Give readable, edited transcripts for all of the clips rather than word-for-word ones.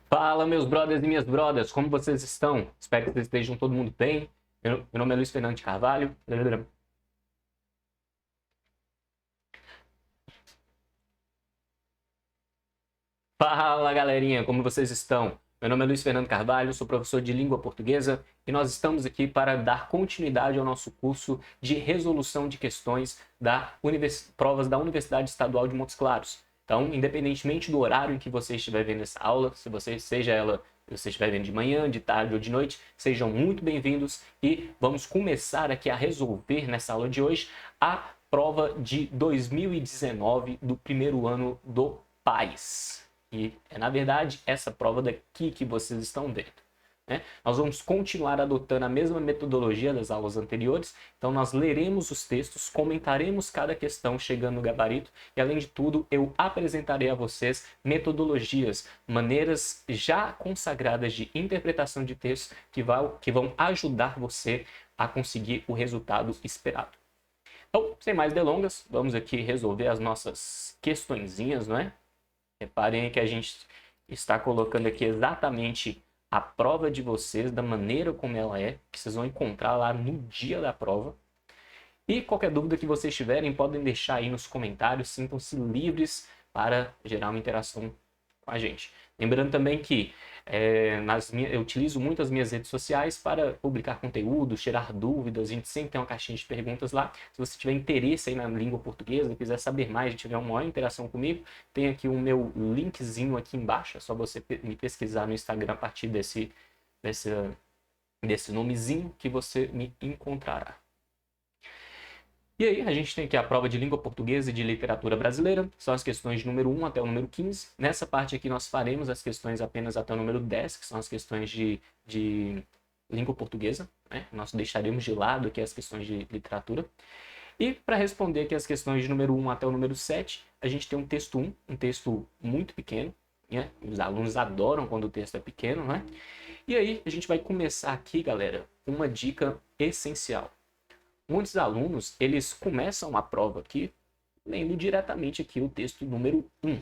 Fala, meus brothers e minhas brothers, como vocês estão? Espero que vocês estejam todo mundo bem. Meu nome é Luiz Fernando de Carvalho. Fala, galerinha, como vocês estão? Meu nome é Luiz Fernando Carvalho, sou professor de língua portuguesa e nós estamos aqui para dar continuidade ao nosso curso de resolução de questões da provas da Universidade Estadual de Montes Claros. Então, independentemente do horário em que você estiver vendo essa aula, se você estiver vendo de manhã, de tarde ou de noite, sejam muito bem-vindos e vamos começar aqui a resolver nessa aula de hoje a prova de 2019 do primeiro ano do PAIS. E é, na verdade, essa prova daqui que vocês estão vendo. Né? Nós vamos continuar adotando a mesma metodologia das aulas anteriores, então nós leremos os textos, comentaremos cada questão chegando no gabarito e, além de tudo, eu apresentarei a vocês metodologias, maneiras já consagradas de interpretação de textos que vão ajudar você a conseguir o resultado esperado. Então, sem mais delongas, vamos aqui resolver as nossas questõezinhas, não é? Reparem que a gente está colocando aqui exatamente a prova de vocês, da maneira como ela é, que vocês vão encontrar lá no dia da prova. E qualquer dúvida que vocês tiverem, podem deixar aí nos comentários, sintam-se livres para gerar uma interação com a gente. Lembrando também que eu utilizo muito as minhas redes sociais para publicar conteúdo, tirar dúvidas, a gente sempre tem uma caixinha de perguntas lá. Se você tiver interesse aí na língua portuguesa, quiser saber mais, tiver uma maior interação comigo, tem aqui o meu linkzinho aqui embaixo, é só você me pesquisar no Instagram a partir desse nomezinho que você me encontrará. E aí, a gente tem aqui a prova de língua portuguesa e de literatura brasileira, são as questões de número 1 até o número 15. Nessa parte aqui nós faremos as questões apenas até o número 10, que são as questões de língua portuguesa, né? Nós deixaremos de lado aqui as questões de literatura. E para responder aqui as questões de número 1 até o número 7, a gente tem um texto 1, um texto muito pequeno, né? Os alunos adoram quando o texto é pequeno, né? E aí, a gente vai começar aqui, galera, uma dica essencial. Muitos alunos, eles começam a prova aqui lendo diretamente aqui o texto número 1.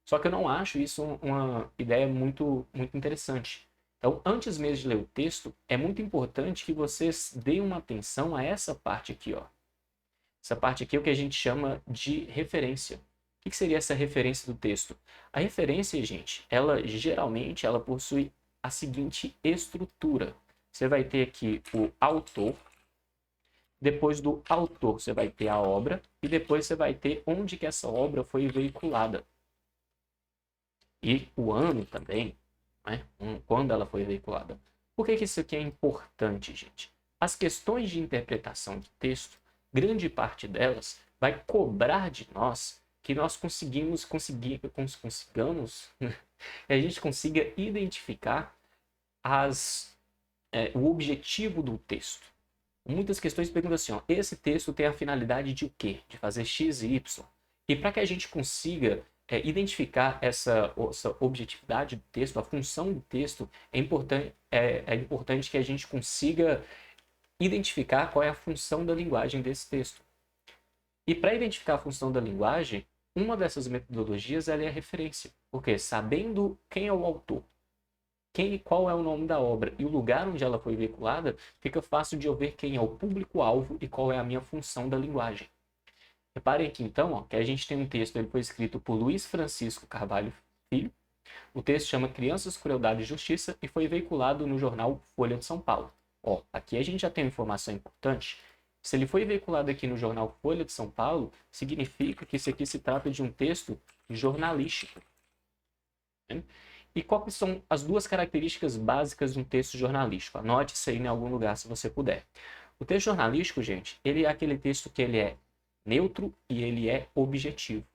Só que eu não acho isso uma ideia muito interessante. Então, antes mesmo de ler o texto, é muito importante que vocês deem uma atenção a essa parte aqui, ó. Essa parte aqui é o que a gente chama de referência. O que seria essa referência do texto? A referência, gente, ela geralmente possui a seguinte estrutura. Você vai ter aqui o autor. Depois do autor, você vai ter a obra e depois você vai ter onde que essa obra foi veiculada. E o ano também, né? Quando ela foi veiculada. Por que isso aqui é importante, gente? As questões de interpretação de texto, grande parte delas vai cobrar de nós que nós consigamos, que a gente consiga identificar o objetivo do texto. Muitas questões perguntam assim, ó, esse texto tem a finalidade de o quê? De fazer X e Y. E para que a gente consiga identificar essa objetividade do texto, a função do texto, é importante que a gente consiga identificar qual é a função da linguagem desse texto. E para identificar a função da linguagem, uma dessas metodologias é a referência. Porque sabendo quem é o autor, qual é o nome da obra e o lugar onde ela foi veiculada, fica fácil de eu ver quem é o público-alvo e qual é a minha função da linguagem. Reparem aqui, então, ó, que a gente tem um texto, ele foi escrito por Luiz Francisco Carvalho Filho. O texto chama Crianças, Crueldade e Justiça e foi veiculado no jornal Folha de São Paulo. Ó, aqui a gente já tem uma informação importante. Se ele foi veiculado aqui no jornal Folha de São Paulo, significa que isso aqui se trata de um texto jornalístico. Né? E quais são as duas características básicas de um texto jornalístico? Anote isso aí em algum lugar se você puder. O texto jornalístico, gente, ele é aquele texto que ele é neutro e ele é objetivo.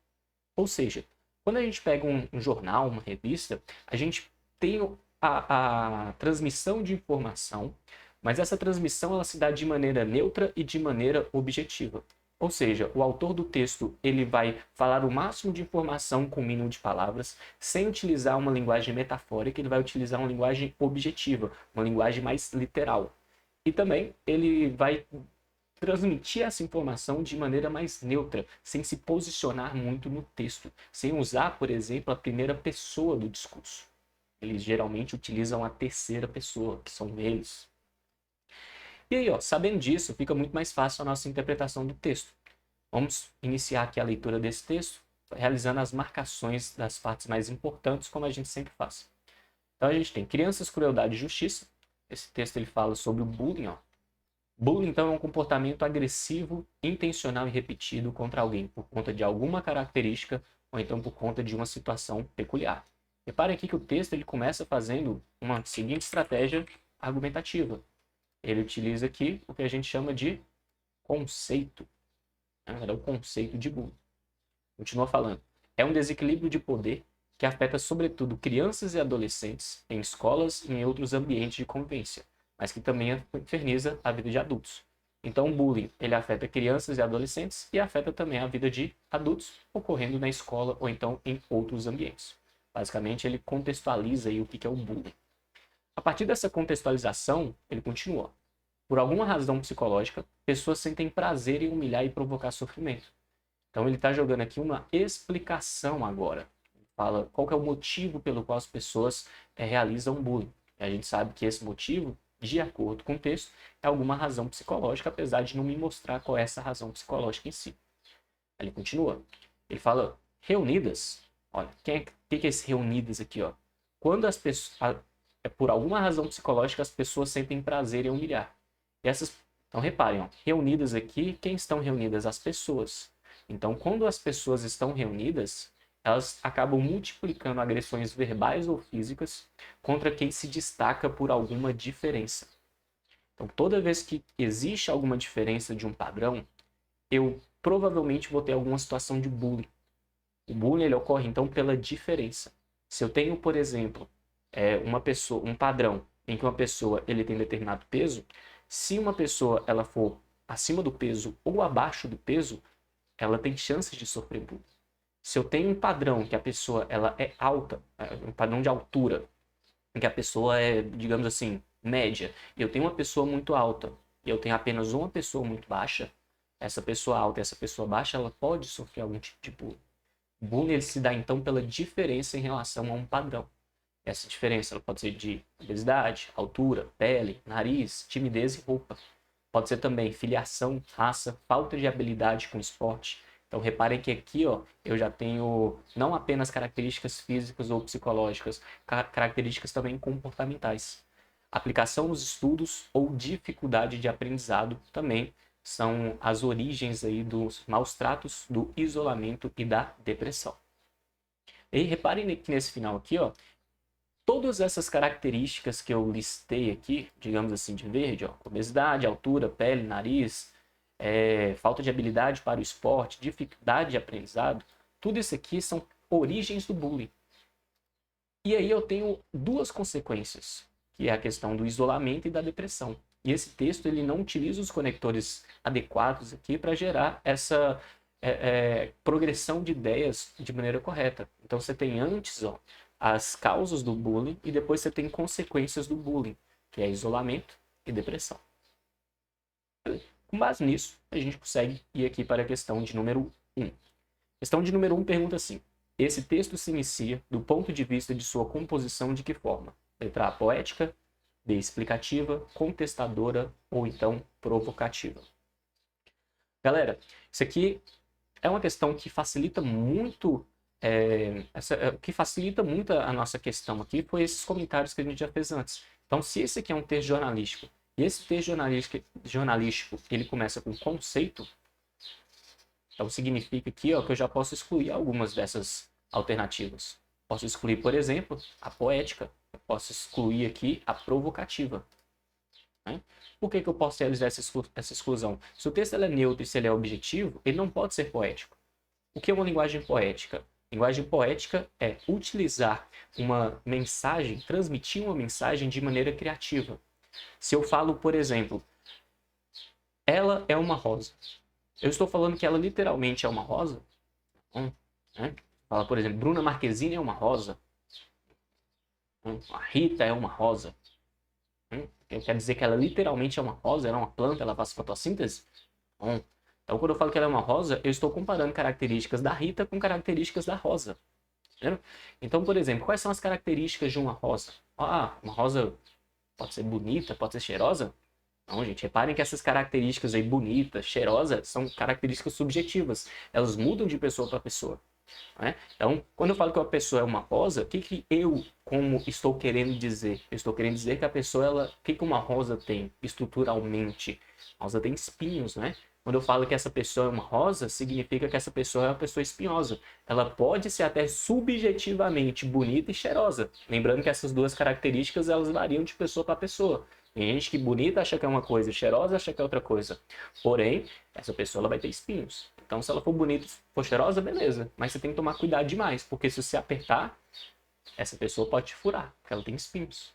Ou seja, quando a gente pega um jornal, uma revista, a gente tem a transmissão de informação, mas essa transmissão ela se dá de maneira neutra e de maneira objetiva. Ou seja, o autor do texto ele vai falar o máximo de informação com o mínimo de palavras, sem utilizar uma linguagem metafórica, ele vai utilizar uma linguagem objetiva, uma linguagem mais literal. E também ele vai transmitir essa informação de maneira mais neutra, sem se posicionar muito no texto, sem usar, por exemplo, a primeira pessoa do discurso. Eles geralmente utilizam a terceira pessoa, que são eles. E aí, ó, sabendo disso, fica muito mais fácil a nossa interpretação do texto. Vamos iniciar aqui a leitura desse texto, realizando as marcações das partes mais importantes, como a gente sempre faz. Então a gente tem crianças, crueldade e justiça. Esse texto ele fala sobre o bullying, ó. Bullying, então, é um comportamento agressivo, intencional e repetido contra alguém por conta de alguma característica ou então por conta de uma situação peculiar. Repare aqui que o texto ele começa fazendo uma seguinte estratégia argumentativa. Ele utiliza aqui o que a gente chama de conceito. É o conceito de bullying. Continua falando. É um desequilíbrio de poder que afeta sobretudo crianças e adolescentes em escolas e em outros ambientes de convivência, mas que também inferniza a vida de adultos. Então, o bullying ele afeta crianças e adolescentes e afeta também a vida de adultos, ocorrendo na escola ou então em outros ambientes. Basicamente, ele contextualiza aí o que é o bullying. A partir dessa contextualização, ele continua. Por alguma razão psicológica, pessoas sentem prazer em humilhar e provocar sofrimento. Então, ele está jogando aqui uma explicação agora. Ele fala qual que é o motivo pelo qual as pessoas realizam bullying. E a gente sabe que esse motivo, de acordo com o texto, é alguma razão psicológica, apesar de não me mostrar qual é essa razão psicológica em si. Ele continua. Ele fala, reunidas. Olha, o que é esse reunidas aqui? Ó? Quando as pessoas, por alguma razão psicológica, as pessoas sentem prazer em humilhar. E essas, então, reparem, ó, reunidas aqui, quem estão reunidas? As pessoas. Então, quando as pessoas estão reunidas, elas acabam multiplicando agressões verbais ou físicas contra quem se destaca por alguma diferença. Então, toda vez que existe alguma diferença de um padrão, eu provavelmente vou ter alguma situação de bullying. O bullying ele ocorre, então, pela diferença. Se eu tenho, por exemplo, um padrão em que uma pessoa ele tem determinado peso, se uma pessoa ela for acima do peso ou abaixo do peso, ela tem chances de sofrer bullying. Se eu tenho um padrão que a pessoa ela é alta, um padrão de altura, em que a pessoa é, digamos assim, média, e eu tenho uma pessoa muito alta, e eu tenho apenas uma pessoa muito baixa, essa pessoa alta e essa pessoa baixa, ela pode sofrer algum tipo de bullying. O bullying ele se dá então pela diferença em relação a um padrão. Essa diferença ela pode ser de obesidade, altura, pele, nariz, timidez e roupa. Pode ser também filiação, raça, falta de habilidade com esporte. Então reparem que aqui ó, eu já tenho não apenas características físicas ou psicológicas, características também comportamentais. Aplicação nos estudos ou dificuldade de aprendizado também são as origens aí dos maus tratos, do isolamento e da depressão. E reparem que nesse final aqui, ó, todas essas características que eu listei aqui, digamos assim, de verde, ó, obesidade, altura, pele, nariz, falta de habilidade para o esporte, dificuldade de aprendizado, tudo isso aqui são origens do bullying. E aí eu tenho duas consequências, que é a questão do isolamento e da depressão. E esse texto ele não utiliza os conectores adequados aqui para gerar essa progressão de ideias de maneira correta. Então você tem antes ó, as causas do bullying e depois você tem consequências do bullying, que é isolamento e depressão. Com base nisso, a gente consegue ir aqui para a questão de número 1. Questão de número 1 pergunta assim: esse texto se inicia do ponto de vista de sua composição de que forma? Letra A, poética, B, explicativa, contestadora ou então provocativa. Galera, isso aqui é uma questão que facilita muito o que facilita muito a nossa questão aqui foi esses comentários que a gente já fez antes. Então, se esse aqui é um texto jornalístico e esse texto jornalístico ele começa com conceito, então significa aqui ó, que eu já posso excluir algumas dessas alternativas. Posso excluir, por exemplo, a poética. Eu posso excluir aqui a provocativa. Né? Por que eu posso realizar essa exclusão? Se o texto é neutro e se ele é objetivo, ele não pode ser poético. O que é uma linguagem poética? Linguagem poética é utilizar uma mensagem, transmitir uma mensagem de maneira criativa. Se eu falo, por exemplo, ela é uma rosa. Eu estou falando que ela literalmente é uma rosa? Né? Fala, por exemplo, Bruna Marquezine é uma rosa. A Rita é uma rosa. Quer dizer que ela literalmente é uma rosa, ela é uma planta, ela faz fotossíntese? Então, quando eu falo que ela é uma rosa, eu estou comparando características da Rita com características da rosa. Entendeu? Então, por exemplo, quais são as características de uma rosa? Ah, uma rosa pode ser bonita, pode ser cheirosa? Não, gente, reparem que essas características aí, bonita, cheirosa, são características subjetivas. Elas mudam de pessoa para pessoa. Né? Então, quando eu falo que uma pessoa é uma rosa, o que eu, como estou querendo dizer? Eu estou querendo dizer que a pessoa, o que uma rosa tem estruturalmente? A rosa tem espinhos, né? Quando eu falo que essa pessoa é uma rosa, significa que essa pessoa é uma pessoa espinhosa. Ela pode ser até subjetivamente bonita e cheirosa. Lembrando que essas duas características, elas variam de pessoa para pessoa. Tem gente que bonita acha que é uma coisa, cheirosa acha que é outra coisa. Porém, essa pessoa ela vai ter espinhos. Então, se ela for bonita, for cheirosa, beleza. Mas você tem que tomar cuidado demais, porque se você apertar, essa pessoa pode te furar, porque ela tem espinhos.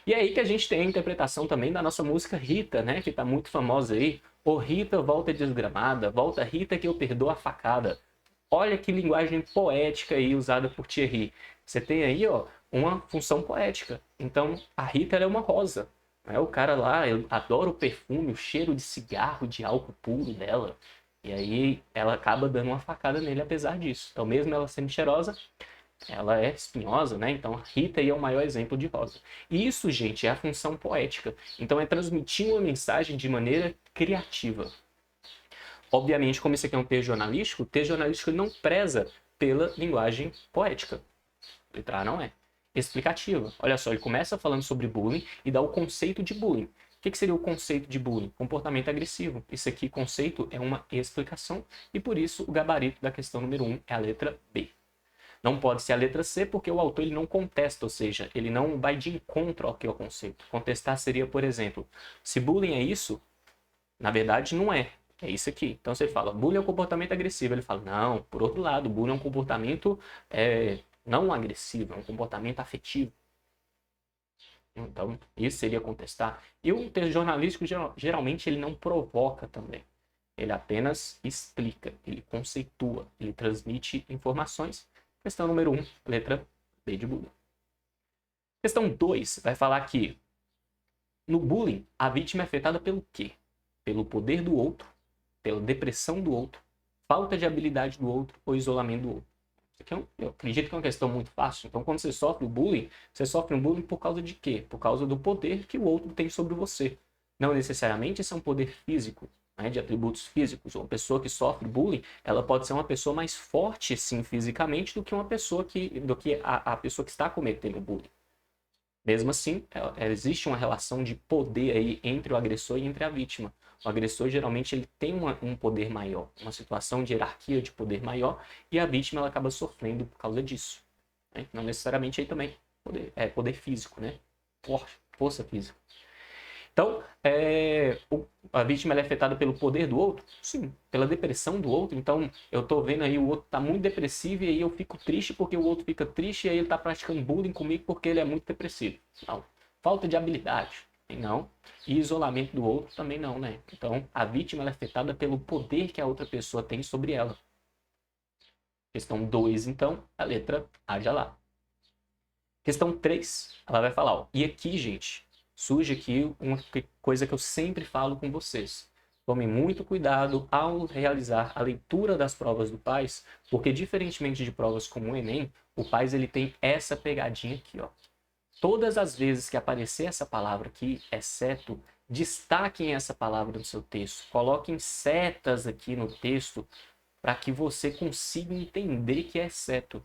E é aí que a gente tem a interpretação também da nossa música Rita, né? Que tá muito famosa aí. Ô Rita, volta desgramada, volta Rita que eu perdoo a facada. Olha que linguagem poética aí usada por Thierry. Você tem aí, ó, uma função poética. Então, a Rita ela é uma rosa. Né? O cara lá, eu adoro o perfume, o cheiro de cigarro, de álcool puro dela. E aí ela acaba dando uma facada nele apesar disso. Então, mesmo ela sendo cheirosa, ela é espinhosa, né? Então, Rita aí é o maior exemplo de rosa. E isso, gente, é a função poética. Então, é transmitir uma mensagem de maneira criativa. Obviamente, como isso aqui é um texto jornalístico, o texto jornalístico não preza pela linguagem poética. Letra A não é. Explicativa. Olha só, ele começa falando sobre bullying e dá o conceito de bullying. O que seria o conceito de bullying? Comportamento agressivo. Isso aqui, conceito, é uma explicação e por isso o gabarito da questão número 1 é a letra B. Não pode ser a letra C porque o autor ele não contesta, ou seja, ele não vai de encontro ao que é o conceito. Contestar seria, por exemplo, se bullying é isso, na verdade não é. É isso aqui. Então você fala, bullying é um comportamento agressivo. Ele fala, não, por outro lado, bullying é um comportamento não agressivo, é um comportamento afetivo. Então, isso seria contestar. E o texto jornalístico, geralmente, ele não provoca também. Ele apenas explica, ele conceitua, ele transmite informações. Questão número 1, letra B de bullying. Questão 2 vai falar que no bullying, a vítima é afetada pelo quê? Pelo poder do outro, pela depressão do outro, falta de habilidade do outro ou isolamento do outro. Isso aqui eu acredito que é uma questão muito fácil. Então, quando você sofre o bullying, você sofre um bullying por causa de quê? Por causa do poder que o outro tem sobre você. Não necessariamente isso é um poder físico, né, de atributos físicos. Uma pessoa que sofre bullying, ela pode ser uma pessoa mais forte, sim, fisicamente, do que uma pessoa a pessoa que está cometendo bullying. Mesmo assim, existe uma relação de poder aí entre o agressor e entre a vítima. O agressor geralmente ele tem um poder maior, uma situação de hierarquia de poder maior, e a vítima ela acaba sofrendo por causa disso. Né? Não necessariamente aí também poder físico, né? Força física. Então, a vítima é afetada pelo poder do outro? Sim, pela depressão do outro. Então, eu tô vendo aí o outro tá muito depressivo e aí eu fico triste porque o outro fica triste e aí ele tá praticando bullying comigo porque ele é muito depressivo. Não. Falta de habilidade? Não. E isolamento do outro? Também não, né? Então, a vítima é afetada pelo poder que a outra pessoa tem sobre ela. Questão 2, então, a letra A já lá. Questão 3, ela vai falar, ó, e aqui, gente, surge aqui uma coisa que eu sempre falo com vocês. Tomem muito cuidado ao realizar a leitura das provas do PAS, porque diferentemente de provas como o Enem, o PAS ele tem essa pegadinha aqui, ó. Todas as vezes que aparecer essa palavra aqui, exceto, destaquem essa palavra no seu texto. Coloquem setas aqui no texto para que você consiga entender que é exceto.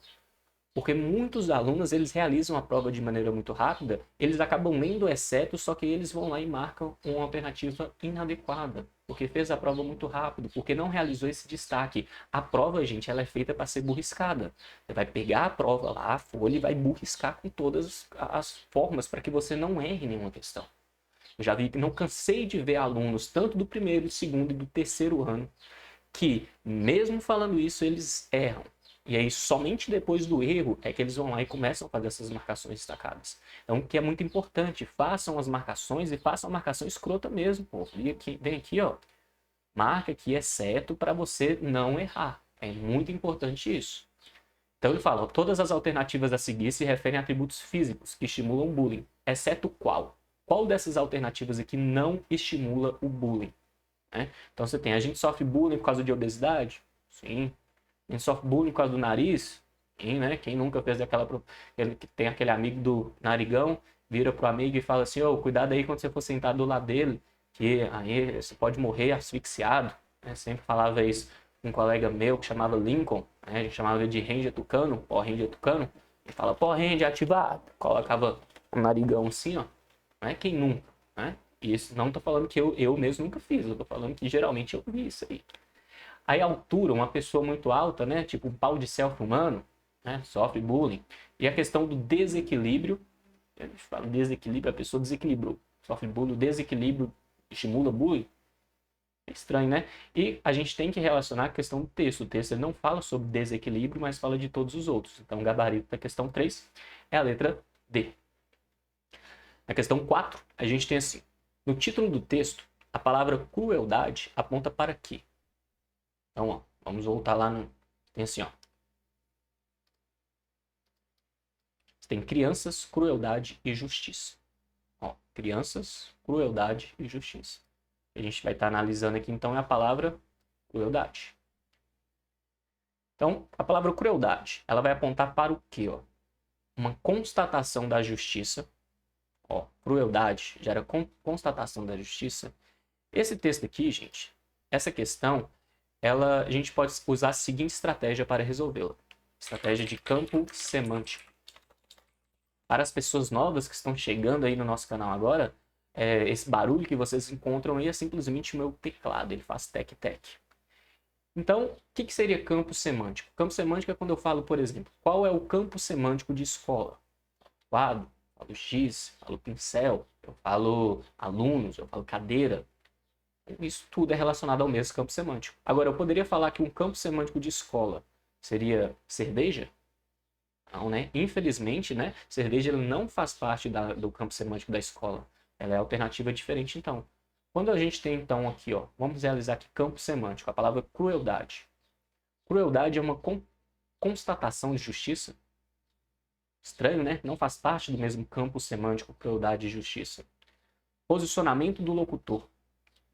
Porque muitos alunos, eles realizam a prova de maneira muito rápida, eles acabam lendo exceto, só que eles vão lá e marcam uma alternativa inadequada, porque fez a prova muito rápido, porque não realizou esse destaque. A prova, gente, ela é feita para ser burriscada. Você vai pegar a prova lá, a folha, e vai burriscar com todas as formas para que você não erre nenhuma questão. Eu já vi que não cansei de ver alunos, tanto do primeiro, do segundo e do terceiro ano, que mesmo falando isso, eles erram. E aí, somente depois do erro é que eles vão lá e começam a fazer essas marcações destacadas. Então, o que é muito importante, façam as marcações e façam a marcação escrota mesmo. Pô. Vem aqui, ó. Marca aqui exceto para você não errar. É muito importante isso. Então, ele fala, ó, todas as alternativas a seguir se referem a atributos físicos que estimulam o bullying, exceto qual? Qual dessas alternativas aqui não estimula o bullying? Né? Então, a gente sofre bullying por causa de obesidade? Sim. A gente sofre bullying por causa do nariz? Quem nunca fez que tem aquele amigo do narigão, vira pro amigo e fala assim, ô, cuidado aí quando você for sentado do lado dele, que aí você pode morrer asfixiado, né? Sempre falava isso com um colega meu que chamava Lincoln, né? A gente chamava de Ranger Tucano, pó Ranger Tucano, ele fala, pó Ranger ativado, colocava um narigão assim, ó, não é quem nunca, né? E isso não tô falando que eu mesmo nunca fiz, eu tô falando que geralmente eu vi isso aí. Aí a altura, uma pessoa muito alta, né, tipo um pau de selfie humano, né, sofre bullying. E a questão do desequilíbrio, a gente fala desequilíbrio, a pessoa desequilibrou, sofre bullying, o desequilíbrio estimula bullying. É estranho, né? E a gente tem que relacionar a questão do texto. O texto ele não fala sobre desequilíbrio, mas fala de todos os outros. Então, o gabarito da questão 3 é a letra D. Na questão 4, a gente tem assim, no título do texto, a palavra crueldade aponta para quê? Então, ó, vamos voltar lá no... Tem assim, ó. Tem crianças, crueldade e justiça. Ó, crianças, crueldade e justiça. A gente vai estar analisando aqui, então, é a palavra crueldade. Então, a palavra crueldade, ela vai apontar para o quê? Ó? Uma constatação da justiça. Ó, crueldade gera constatação da justiça. Esse texto aqui, gente, essa questão, a gente pode usar a seguinte estratégia para resolvê-la. Estratégia de campo semântico. Para as pessoas novas que estão chegando aí no nosso canal agora, esse barulho que vocês encontram aí é simplesmente o meu teclado, ele faz tec-tec. Então, o que seria campo semântico? Campo semântico é quando eu falo, por exemplo, qual é o campo semântico de escola? Quadro, eu falo giz, eu falo pincel, eu falo alunos, eu falo cadeira. Isso tudo é relacionado ao mesmo campo semântico. Agora, eu poderia falar que um campo semântico de escola seria cerveja? Não, né? Infelizmente, né? Cerveja não faz parte do campo semântico da escola. Ela é alternativa diferente, então. Quando a gente tem, então, aqui, ó, vamos realizar aqui campo semântico, a palavra crueldade. Crueldade é uma constatação de justiça. Estranho, né? Não faz parte do mesmo campo semântico crueldade e justiça. Posicionamento do locutor.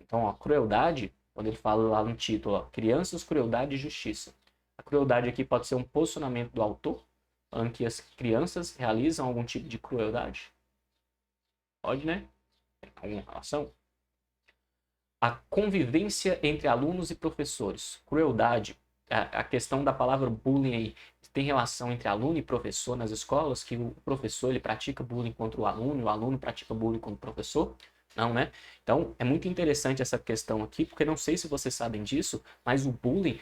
Então, ó, crueldade, quando ele fala lá no título, ó, crianças, crueldade e justiça. A crueldade aqui pode ser um posicionamento do autor, falando que as crianças realizam algum tipo de crueldade. Pode, né? Tem alguma relação? A convivência entre alunos e professores. Crueldade, a questão da palavra bullying aí, tem relação entre aluno e professor nas escolas, que o professor ele pratica bullying contra o aluno pratica bullying contra o professor? Não, né? Então, é muito interessante essa questão aqui, porque não sei se vocês sabem disso, mas o bullying,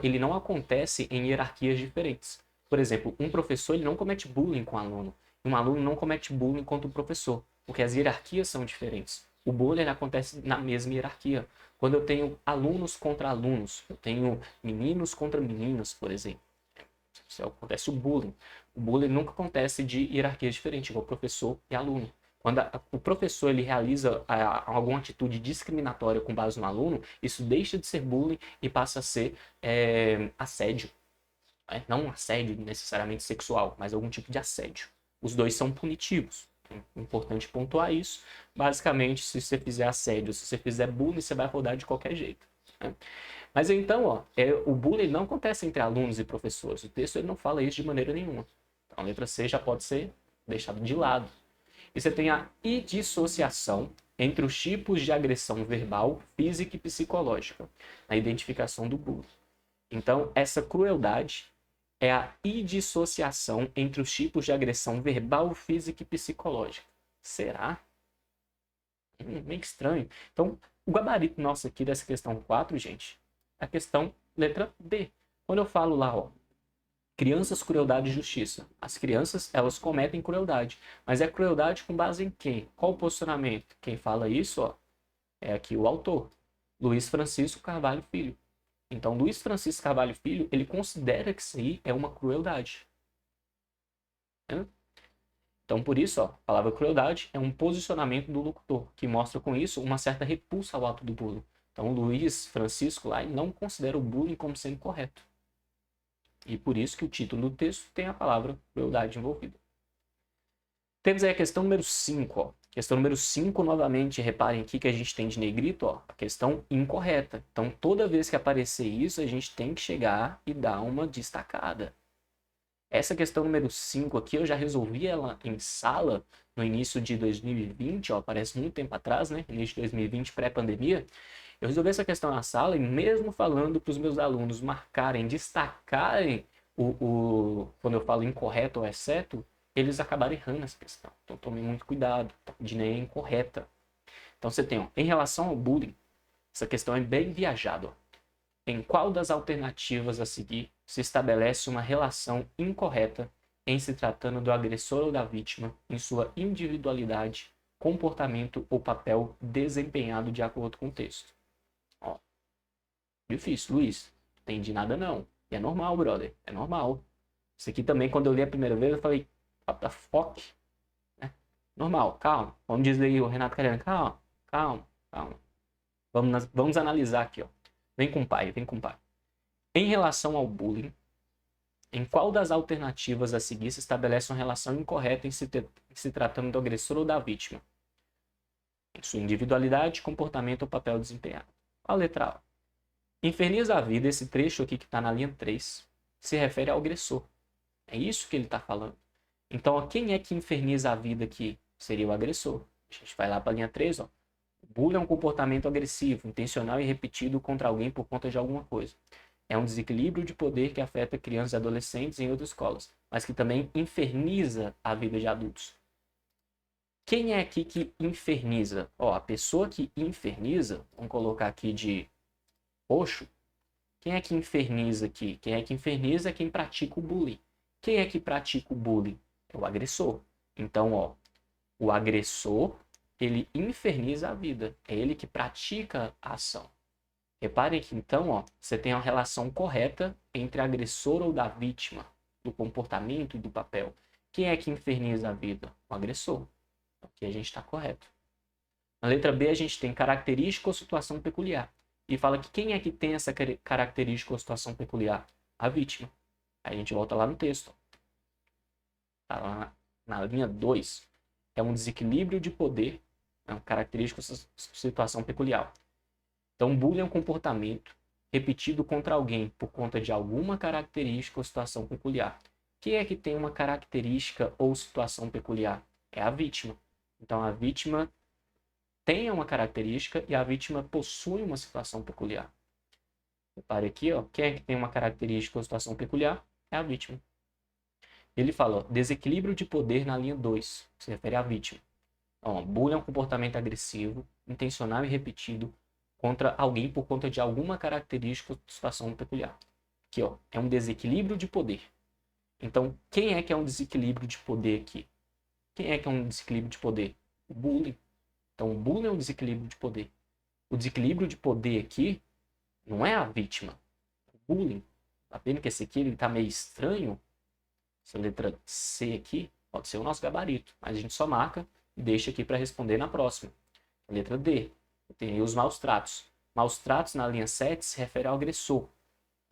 ele não acontece em hierarquias diferentes. Por exemplo, um professor ele não comete bullying com o aluno, e um aluno não comete bullying contra o professor, porque as hierarquias são diferentes. O bullying acontece na mesma hierarquia. Quando eu tenho alunos contra alunos, eu tenho meninos contra meninas, por exemplo. Isso acontece o bullying. O bullying nunca acontece de hierarquias diferentes, igual professor e aluno. Quando o professor ele realiza alguma atitude discriminatória com base no aluno, isso deixa de ser bullying e passa a ser assédio. Não assédio necessariamente sexual, mas algum tipo de assédio. Os dois são punitivos. É importante pontuar isso. Basicamente, se você fizer assédio, se você fizer bullying, você vai rodar de qualquer jeito. Né? Mas então, ó, o bullying não acontece entre alunos e professores. O texto ele não fala isso de maneira nenhuma. Então, a letra C já pode ser deixada de lado. E você tem a dissociação entre os tipos de agressão verbal, física e psicológica, na identificação do bullying. Então, essa crueldade é a dissociação entre os tipos de agressão verbal, física e psicológica. Será? Meio estranho. Então, o gabarito nosso aqui dessa questão 4, gente, é a questão letra D. Quando eu falo lá, ó, crianças, crueldade e justiça. As crianças, elas cometem crueldade. Mas é crueldade com base em quem? Qual o posicionamento? Quem fala isso, ó, é aqui o autor, Luiz Francisco Carvalho Filho. Então, Luiz Francisco Carvalho Filho, ele considera que isso aí é uma crueldade. Né? Então, por isso, ó, a palavra crueldade é um posicionamento do locutor, que mostra com isso uma certa repulsa ao ato do bullying. Então, Luiz Francisco lá não considera o bullying como sendo correto. E por isso que o título do texto tem a palavra crueldade envolvida. Temos aí a questão número 5. Ó. Questão número 5, novamente, reparem aqui que a gente tem de negrito, ó, a questão incorreta. Então, toda vez que aparecer isso, a gente tem que chegar e dar uma destacada. Essa questão número 5 aqui, eu já resolvi ela em sala no início de 2020, ó, parece muito tempo atrás, né? Início de 2020, pré-pandemia. Eu resolvi essa questão na sala e mesmo falando para os meus alunos marcarem, destacarem quando eu falo incorreto ou exceto, eles acabaram errando essa questão. Então tome muito cuidado, tá pedindo aí incorreta. Então você tem, ó, em relação ao bullying, essa questão é bem viajada, ó. Em qual das alternativas a seguir se estabelece uma relação incorreta em se tratando do agressor ou da vítima em sua individualidade, comportamento ou papel desempenhado de acordo com o texto? Ó, difícil, Luiz. Não entendi nada não. E é normal, brother. É normal. Isso aqui também, quando eu li a primeira vez, eu falei, what the fuck? Né? Normal, calma. Vamos dizer aí, o Renato Cariano, calma, calma, calma. Vamos analisar aqui, ó. Vem com o pai, vem com o pai. Em relação ao bullying, em qual das alternativas a seguir se estabelece uma relação incorreta em se tratando do agressor ou da vítima? Em sua individualidade, comportamento ou papel desempenhado. A letra A. Inferniza a vida, esse trecho aqui que está na linha 3, se refere ao agressor. É isso que ele está falando. Então, quem é que inferniza a vida aqui? Seria o agressor. A gente vai lá para a linha 3, ó. Bullying é um comportamento agressivo, intencional e repetido contra alguém por conta de alguma coisa. É um desequilíbrio de poder que afeta crianças e adolescentes em outras escolas, mas que também inferniza a vida de adultos. Quem é aqui que inferniza? Ó, a pessoa que inferniza, vamos colocar aqui de roxo. Quem é que inferniza aqui? Quem é que inferniza é quem pratica o bullying. Quem é que pratica o bullying? É o agressor. Então, ó, o agressor, ele inferniza a vida. É ele que pratica a ação. Reparem que, então, ó, você tem uma relação correta entre agressor ou da vítima, do comportamento e do papel. Quem é que inferniza a vida? O agressor. Aqui a gente está correto. Na letra B, a gente tem característica ou situação peculiar. E fala que quem é que tem essa característica ou situação peculiar? A vítima. Aí a gente volta lá no texto. Tá lá na linha 2. É um desequilíbrio de poder, é uma característica ou situação peculiar. Então, bullying é um comportamento repetido contra alguém por conta de alguma característica ou situação peculiar. Quem é que tem uma característica ou situação peculiar? É a vítima. Então, a vítima tem uma característica e a vítima possui uma situação peculiar. Repare aqui, ó, quem é que tem uma característica ou situação peculiar? É a vítima. Ele fala, ó, desequilíbrio de poder na linha 2, que se refere à vítima. Ó, bullying é um comportamento agressivo, intencional e repetido contra alguém por conta de alguma característica ou situação peculiar. Aqui, ó, é um desequilíbrio de poder. Então, quem é que é um desequilíbrio de poder aqui? Quem é que é um desequilíbrio de poder? O bullying. Então, o bullying é um desequilíbrio de poder. O desequilíbrio de poder aqui não é a vítima. O bullying. Tá vendo que esse aqui está meio estranho? Essa letra C aqui pode ser o nosso gabarito, mas a gente só marca e deixa aqui para responder na próxima. A letra D. Tem aí os maus tratos. Maus tratos na linha 7 se refere ao agressor.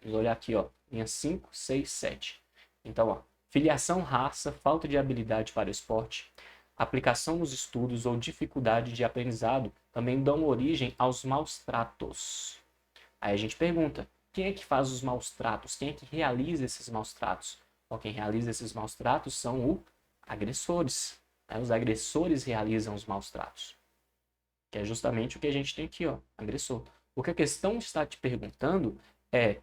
Vamos olhar aqui, ó, linha 5, 6, 7. Então, ó, filiação, raça, falta de habilidade para o esporte, aplicação nos estudos ou dificuldade de aprendizado também dão origem aos maus tratos. Aí a gente pergunta, quem é que faz os maus tratos? Quem é que realiza esses maus tratos? Ó, quem realiza esses maus tratos são os agressores. Né? Os agressores realizam os maus tratos. Que é justamente o que a gente tem aqui, ó, agressor. O que a questão está te perguntando é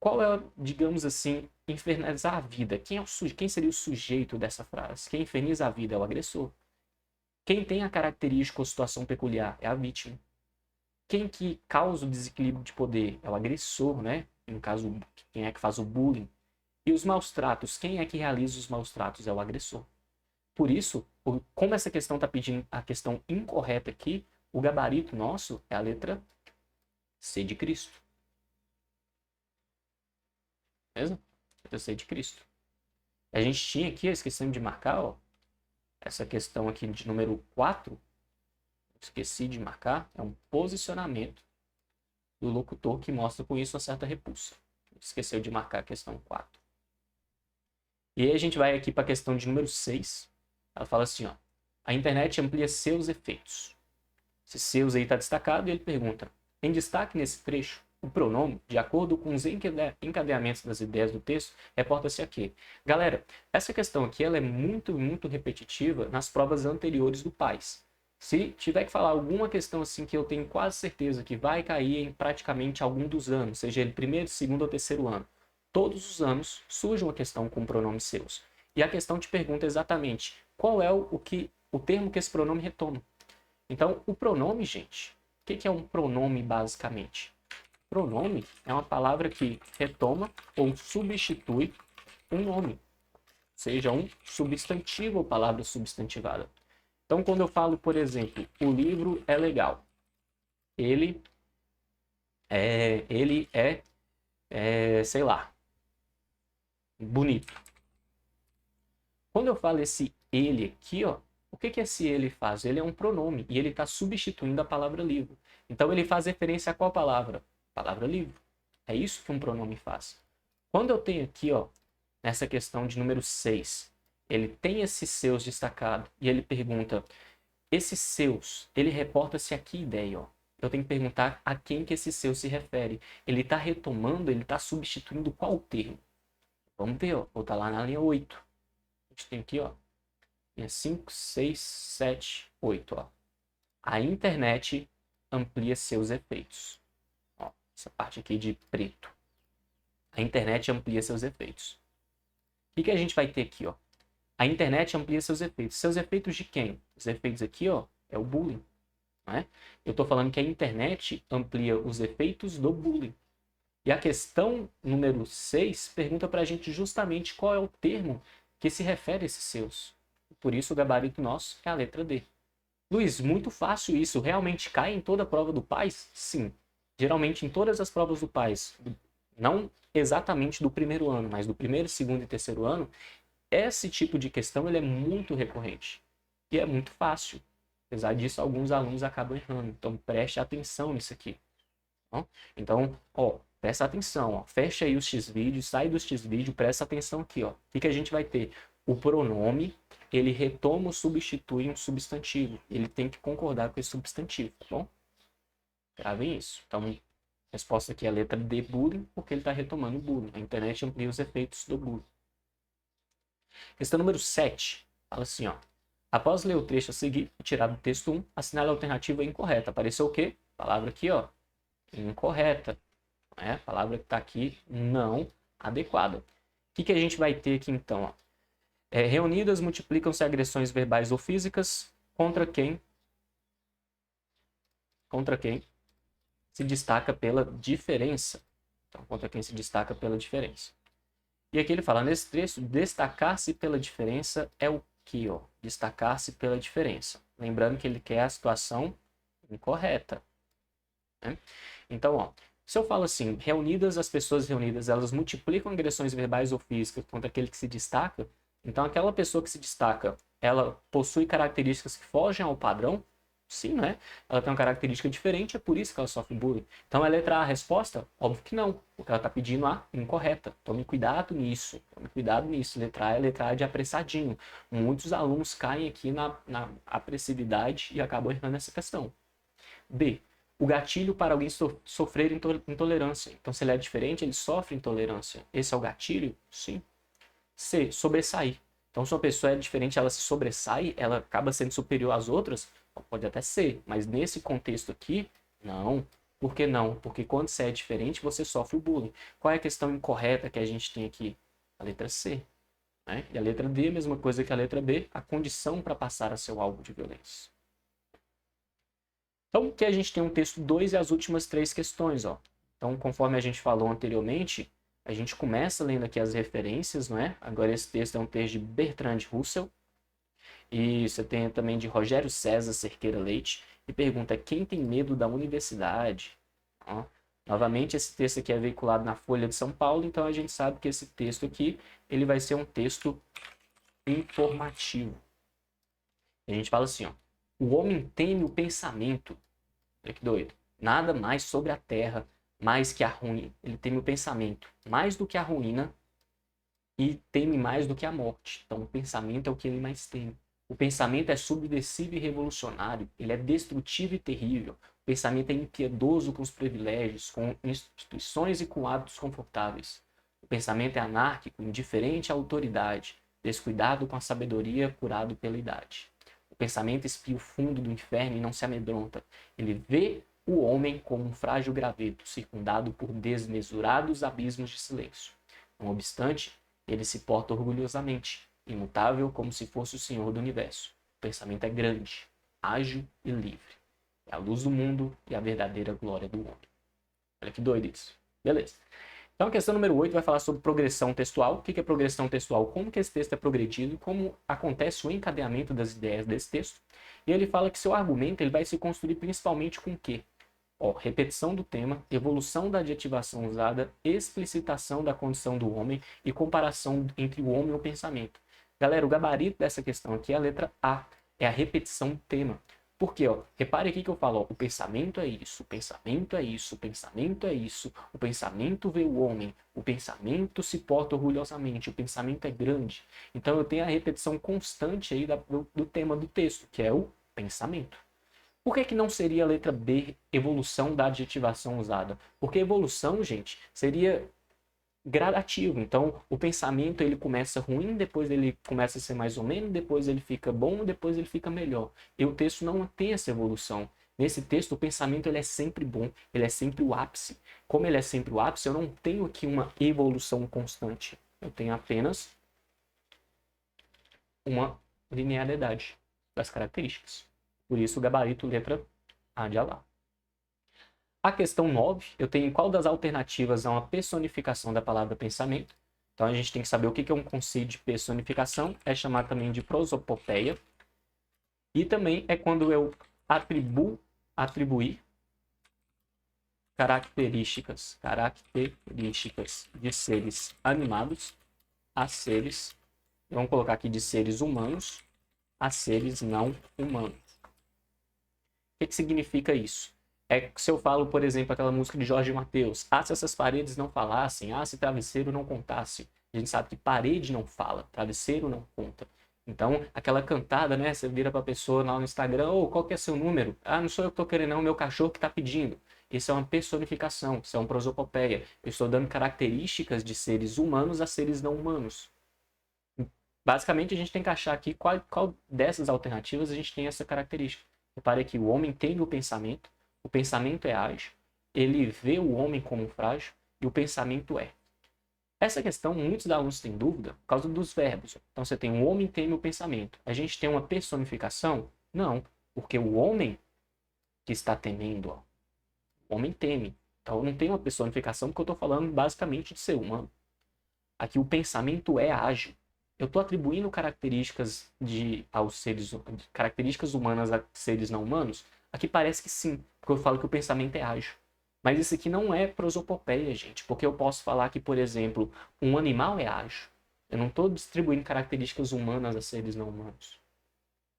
qual é, digamos assim, infernizar a vida? Quem seria o sujeito dessa frase? Quem inferniza a vida é o agressor. Quem tem a característica ou situação peculiar é a vítima. Quem que causa o desequilíbrio de poder é o agressor, né? No caso, quem é que faz o bullying. E os maus tratos, quem é que realiza os maus tratos é o agressor. Por isso, como essa questão está pedindo a questão incorreta aqui, o gabarito nosso é a letra C de Cristo. Beleza? Letra C de Cristo. A gente tinha aqui, esquecendo de marcar, ó, essa questão aqui de número 4, esqueci de marcar, é um posicionamento do locutor que mostra com isso uma certa repulsa. Esqueceu de marcar a questão 4. E aí a gente vai aqui para a questão de número 6. Ela fala assim, ó, a internet amplia seus efeitos. Esse seus aí está destacado e ele pergunta, em destaque nesse trecho, o pronome, de acordo com os encadeamentos das ideias do texto, reporta-se a quê? Galera, essa questão aqui ela é muito, muito repetitiva nas provas anteriores do PAS. Se tiver que falar alguma questão assim que eu tenho quase certeza que vai cair em praticamente algum dos anos, seja ele primeiro, segundo ou terceiro ano, todos os anos surge uma questão com pronomes seus. E a questão te pergunta exatamente qual é o termo que esse pronome retoma. Então, o pronome, gente, o que é um pronome basicamente? Pronome é uma palavra que retoma ou substitui um nome, seja um substantivo ou palavra substantivada. Então, quando eu falo, por exemplo, o livro é legal, ele é, sei lá, bonito. Quando eu falo esse ele aqui, ó, o que esse ele faz? Ele é um pronome e ele está substituindo a palavra livro. Então, ele faz referência a qual palavra? Palavra livro. É isso que um pronome faz. Quando eu tenho aqui, ó, nessa questão de número 6, ele tem esses seus destacado e ele pergunta, esses seus, ele reporta-se a que ideia, ó? Eu tenho que perguntar a quem que esse seu se refere. Ele está retomando, ele está substituindo qual termo? Vamos ver, ó, vou estar lá na linha 8. A gente tem aqui, ó, linha 5, 6, 7, 8, ó. A internet amplia seus efeitos. Ó, essa parte aqui de preto. A internet amplia seus efeitos. O que a gente vai ter aqui, ó? A internet amplia seus efeitos. Seus efeitos de quem? Os efeitos aqui, ó, é o bullying. Não é? Eu estou falando que a internet amplia os efeitos do bullying. E a questão número 6 pergunta para a gente justamente qual é o termo que se refere a esses seus. Por isso o gabarito nosso é a letra D. Luiz, muito fácil isso. Realmente cai em toda a prova do PAS? Sim. Geralmente em todas as provas do PAS, não exatamente do primeiro ano, mas do primeiro, segundo e terceiro ano, esse tipo de questão ele é muito recorrente. E é muito fácil. Apesar disso, alguns alunos acabam errando. Então, preste atenção nisso aqui. Ó. Então, ó, presta atenção. Ó. Fecha aí os X-vídeos, sai dos X-vídeos, presta atenção aqui. Ó. O que a gente vai ter? O pronome, ele retoma ou substitui um substantivo. Ele tem que concordar com esse substantivo, tá bom? Gravem isso. Então, a resposta aqui é a letra D, bullying, porque ele está retomando o bullying. A internet amplia os efeitos do bullying. Questão número 7. Fala assim, ó. Após ler o trecho a seguir e tirar do texto 1, assinale a alternativa incorreta. Apareceu o quê? Palavra aqui, ó. Incorreta. A palavra que está aqui, não adequada. O que a gente vai ter aqui, então? Ó? Reunidas, multiplicam-se agressões verbais ou físicas contra quem? Contra quem se destaca pela diferença. Então, contra quem se destaca pela diferença. E aqui ele fala, nesse trecho, destacar-se pela diferença é o que, ó? Destacar-se pela diferença. Lembrando que ele quer a situação incorreta. Né? Então, ó, se eu falo assim, reunidas, as pessoas reunidas, elas multiplicam agressões verbais ou físicas contra aquele que se destaca, então aquela pessoa que se destaca, ela possui características que fogem ao padrão? Sim, né? Ela tem uma característica diferente, é por isso que ela sofre bullying. Então, é letra A a resposta? Óbvio que não, porque ela está pedindo a incorreta. Tome cuidado nisso, tome cuidado nisso. Letra A é letra A de apressadinho. Muitos alunos caem aqui na apressividade e acabam errando essa questão. B. O gatilho para alguém sofrer intolerância. Então, se ele é diferente, ele sofre intolerância. Esse é o gatilho? Sim. C. Sobressair. Então, se uma pessoa é diferente, ela se sobressai, ela acaba sendo superior às outras, pode até ser, mas nesse contexto aqui, não. Por que não? Porque quando você é diferente, você sofre o bullying. Qual é a questão incorreta que a gente tem aqui? A letra C. Né? E a letra D, a mesma coisa que a letra B, a condição para passar a ser o alvo de violência. Então, aqui a gente tem um texto 2 e as últimas 3 questões. Ó. Então, conforme a gente falou anteriormente, a gente começa lendo aqui as referências, não é? Agora esse texto é um texto de Bertrand Russell. E você tem também de Rogério César Cerqueira Leite. E pergunta, quem tem medo da universidade? Ó, novamente, esse texto aqui é veiculado na Folha de São Paulo, então a gente sabe que esse texto aqui ele vai ser um texto informativo. A gente fala assim, ó, o homem teme o pensamento. Olha que doido. Nada mais sobre a terra, mais que a ruína. Ele teme o pensamento, mais do que a ruína, e teme mais do que a morte. Então, o pensamento é o que ele mais teme. O pensamento é subversivo e revolucionário. Ele é destrutivo e terrível. O pensamento é impiedoso com os privilégios, com instituições e com hábitos confortáveis. O pensamento é anárquico, indiferente à autoridade, descuidado com a sabedoria, curado pela idade. O pensamento espia o fundo do inferno e não se amedronta. Ele vê o homem como um frágil graveto, circundado por desmesurados abismos de silêncio. Não obstante, ele se porta orgulhosamente, imutável como se fosse o senhor do universo. O pensamento é grande, ágil e livre. É a luz do mundo e a verdadeira glória do homem. Olha que doido isso. Beleza. Então a questão número 8 vai falar sobre progressão textual. O que é progressão textual? Como que esse texto é progredido? Como acontece o encadeamento das ideias desse texto? E ele fala que seu argumento ele vai se construir principalmente com o quê? Repetição do tema, evolução da adjetivação usada, explicitação da condição do homem e comparação entre o homem e o pensamento. Galera, o gabarito dessa questão aqui é a letra A, é a repetição do tema. Por quê? Repare aqui que eu falo, o pensamento é isso, o pensamento é isso, o pensamento é isso, o pensamento vê o homem, o pensamento se porta orgulhosamente, o pensamento é grande. Então eu tenho a repetição constante aí do tema do texto, que é o pensamento. Por que não seria a letra B, evolução da adjetivação usada? Porque evolução, gente, seria gradativo. Então, o pensamento ele começa ruim, depois ele começa a ser mais ou menos, depois ele fica bom, depois ele fica melhor. E o texto não tem essa evolução. Nesse texto, o pensamento ele é sempre bom, ele é sempre o ápice. Como ele é sempre o ápice, eu não tenho aqui uma evolução constante. Eu tenho apenas uma linearidade das características. Por isso, o gabarito letra A de Alá. A questão 9, eu tenho qual das alternativas a uma personificação da palavra pensamento. Então, a gente tem que saber o que é um conceito de personificação. É chamado também de prosopopeia. E também é quando eu atribuir características de seres animados a seres, vamos colocar aqui de seres humanos, a seres não humanos. O que significa isso? É se eu falo, por exemplo, aquela música de Jorge Mateus, se essas paredes não falassem, se travesseiro não contasse. A gente sabe que parede não fala, travesseiro não conta. Então, aquela cantada, né? Você vira pra pessoa lá no Instagram, qual que é seu número? Não sou eu que tô querendo, não, meu cachorro que tá pedindo. Isso é uma personificação, isso é uma prosopopeia. Eu estou dando características de seres humanos a seres não humanos. Basicamente, a gente tem que achar aqui qual dessas alternativas a gente tem essa característica. Repare que o homem tem o pensamento é ágil, ele vê o homem como frágil e o pensamento é. Essa questão, muitos alunos têm dúvida por causa dos verbos. Então, você tem o homem teme o pensamento. A gente tem uma personificação? Não, porque o homem que está temendo, o homem teme. Então, não tem uma personificação porque eu estou falando basicamente de ser humano. Aqui o pensamento é ágil. Eu estou atribuindo características características humanas a seres não humanos? Aqui parece que sim, porque eu falo que o pensamento é ágil. Mas isso aqui não é prosopopeia, gente, porque eu posso falar que, por exemplo, um animal é ágil. Eu não estou distribuindo características humanas a seres não humanos.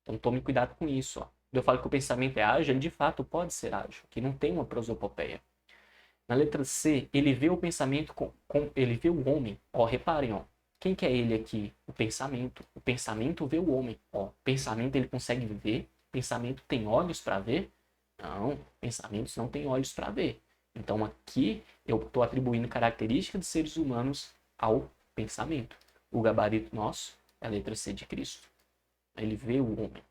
Então tome cuidado com isso. Quando eu falo que o pensamento é ágil, ele de fato pode ser ágil, que não tem uma prosopopeia. Na letra C, ele vê o pensamento ele vê o homem. Reparem, quem que é ele aqui? O pensamento. O pensamento vê o homem. Pensamento ele consegue ver. Pensamento tem olhos para ver? Não, pensamentos não têm olhos para ver. Então aqui eu estou atribuindo características de seres humanos ao pensamento. O gabarito nosso é a letra C de Cristo. Ele vê o homem.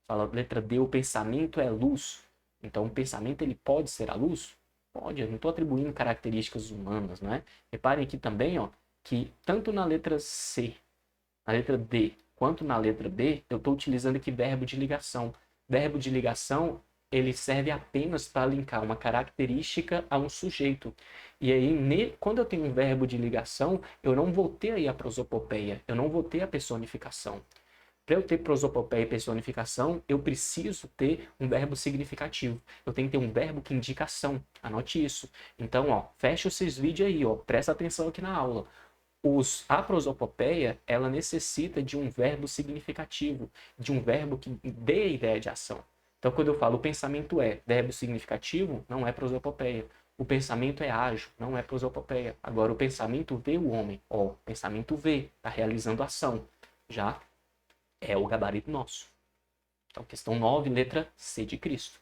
Fala a letra D, o pensamento é luz. Então o pensamento ele pode ser a luz? Pode, eu não estou atribuindo características humanas, não é? Reparem aqui também, que tanto na letra C, na letra D, quanto na letra B, eu estou utilizando aqui verbo de ligação. Verbo de ligação, ele serve apenas para linkar uma característica a um sujeito. E aí, quando eu tenho um verbo de ligação, eu não vou ter aí a prosopopeia, eu não vou ter a personificação. Para eu ter prosopopeia e personificação, eu preciso ter um verbo significativo. Eu tenho que ter um verbo que indica ação. Anote isso. Então, fecha esses vídeos aí, presta atenção aqui na aula. A prosopopeia, ela necessita de um verbo significativo, de um verbo que dê a ideia de ação. Então, quando eu falo o pensamento é verbo significativo, não é prosopopeia. O pensamento é ágil, não é prosopopeia. Agora, o pensamento vê o homem. O pensamento vê, está realizando ação. Já é o gabarito nosso. Então, questão 9, letra C de Cristo.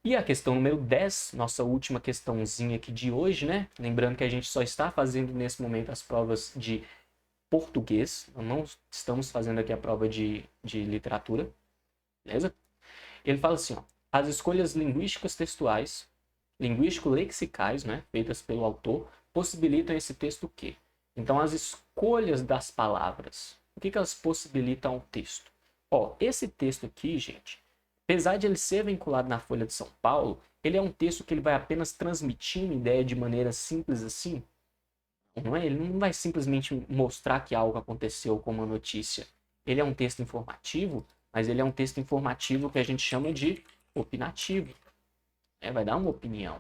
E a questão número 10, nossa última questãozinha aqui de hoje, né? Lembrando que a gente só está fazendo nesse momento as provas de português, não estamos fazendo aqui a prova de literatura, beleza? Ele fala assim, ó, as escolhas linguísticas textuais, linguístico-lexicais, né, feitas pelo autor, possibilitam esse texto o quê? Então, as escolhas das palavras, o que elas possibilitam ao texto? Ó, esse texto aqui, gente, apesar de ele ser vinculado na Folha de São Paulo, ele é um texto que ele vai apenas transmitir uma ideia de maneira simples assim? Não é? Ele não vai simplesmente mostrar que algo aconteceu como uma notícia. Ele é um texto informativo, mas ele é um texto informativo que a gente chama de opinativo. Vai dar uma opinião.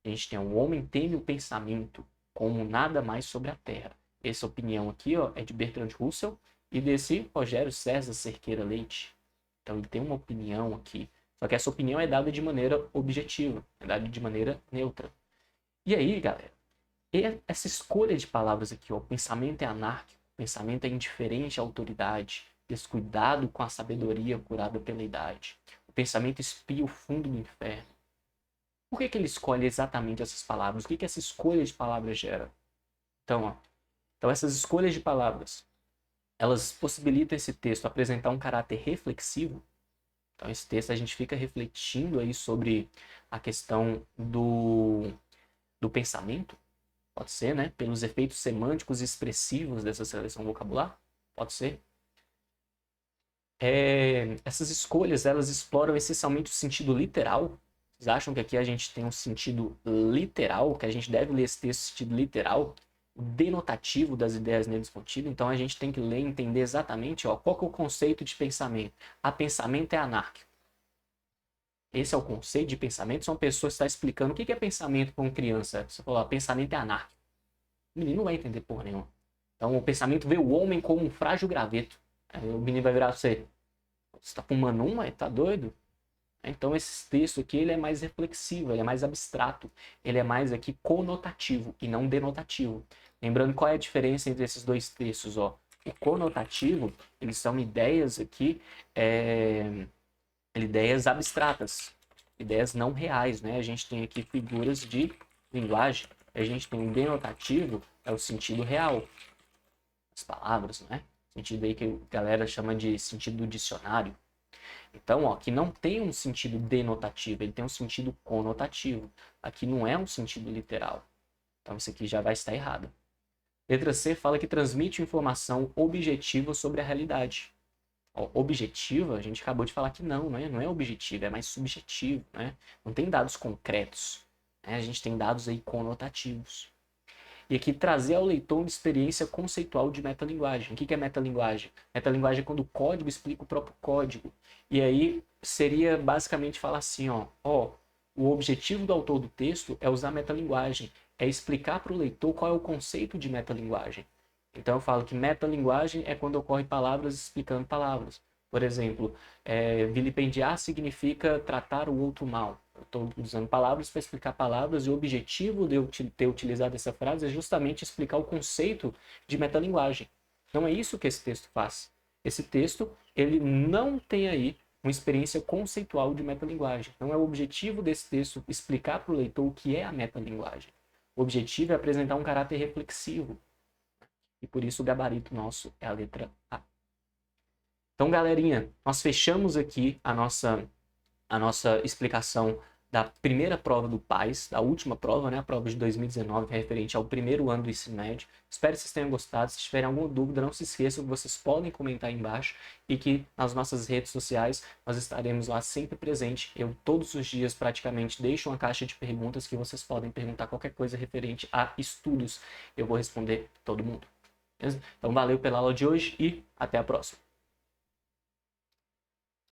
A gente tem o homem teme o pensamento como nada mais sobre a terra. Essa opinião aqui, ó, é de Bertrand Russell e desse Rogério César Cerqueira Leite. Então ele tem uma opinião aqui. Só que essa opinião é dada de maneira objetiva, é dada de maneira neutra. E aí, galera, essa escolha de palavras aqui, ó, o pensamento é anárquico, o pensamento é indiferente à autoridade, descuidado com a sabedoria curada pela idade. O pensamento espia o fundo do inferno. Por que ele escolhe exatamente essas palavras? O que essa escolha de palavras gera? Então, essas escolhas de palavras, elas possibilitam esse texto apresentar um caráter reflexivo. Então, esse texto a gente fica refletindo aí sobre a questão do pensamento. Pode ser, né? Pelos efeitos semânticos e expressivos dessa seleção vocabular. Pode ser. Essas escolhas, elas exploram essencialmente o sentido literal. Vocês acham que aqui a gente tem um sentido literal, que a gente deve ler esse texto no sentido literal, denotativo das ideias neles contidas? Então a gente tem que ler e entender exatamente, ó, qual que é o conceito de pensamento. A pensamento é anárquico. Esse é o conceito de pensamento. São pessoas que estão explicando o que é pensamento para uma criança. Você falou, pensamento é anárquico. O menino não vai entender porra nenhuma. Então o pensamento vê o homem como um frágil graveto. Aí o menino vai virar pra você. Você tá fumando uma? Tá doido? Então esse texto aqui ele é mais reflexivo, ele é mais abstrato. Ele é mais aqui conotativo e não denotativo. Lembrando qual é a diferença entre esses dois textos, ó. O conotativo, eles são ideias aqui... ideias abstratas, ideias não reais, né? A gente tem aqui figuras de linguagem, a gente tem um denotativo, é o sentido real, as palavras, né? Sentido aí que a galera chama de sentido do dicionário. Então, ó, aqui não tem um sentido denotativo, ele tem um sentido conotativo. Aqui não é um sentido literal. Então, isso aqui já vai estar errado. Letra C fala que transmite informação objetiva sobre a realidade. Objetiva, a gente acabou de falar que não é objetivo, é mais subjetivo, né? Não tem dados concretos, né? A gente tem dados aí conotativos. E aqui trazer ao leitor uma experiência conceitual de metalinguagem. O que é metalinguagem? Metalinguagem é quando o código explica o próprio código. E aí seria basicamente falar assim, ó, o objetivo do autor do texto é usar metalinguagem, é explicar para o leitor qual é o conceito de metalinguagem. Então eu falo que metalinguagem é quando ocorrem palavras explicando palavras. Por exemplo, vilipendiar significa tratar o outro mal. Eu estou usando palavras para explicar palavras e o objetivo de eu ter utilizado essa frase é justamente explicar o conceito de metalinguagem. Não é isso que esse texto faz. Esse texto, ele não tem aí uma experiência conceitual de metalinguagem. Não é o objetivo desse texto explicar para o leitor o que é a metalinguagem. O objetivo é apresentar um caráter reflexivo. E por isso o gabarito nosso é a letra A. Então, galerinha, nós fechamos aqui a nossa explicação da primeira prova do PAS, da última prova, né? A prova de 2019, referente ao primeiro ano do ensino médio. Espero que vocês tenham gostado. Se tiverem alguma dúvida, não se esqueçam que vocês podem comentar aí embaixo e que nas nossas redes sociais nós estaremos lá sempre presente. Eu, todos os dias, praticamente, deixo uma caixa de perguntas que vocês podem perguntar qualquer coisa referente a estudos. Eu vou responder todo mundo. Beleza? Então, valeu pela aula de hoje e até a próxima.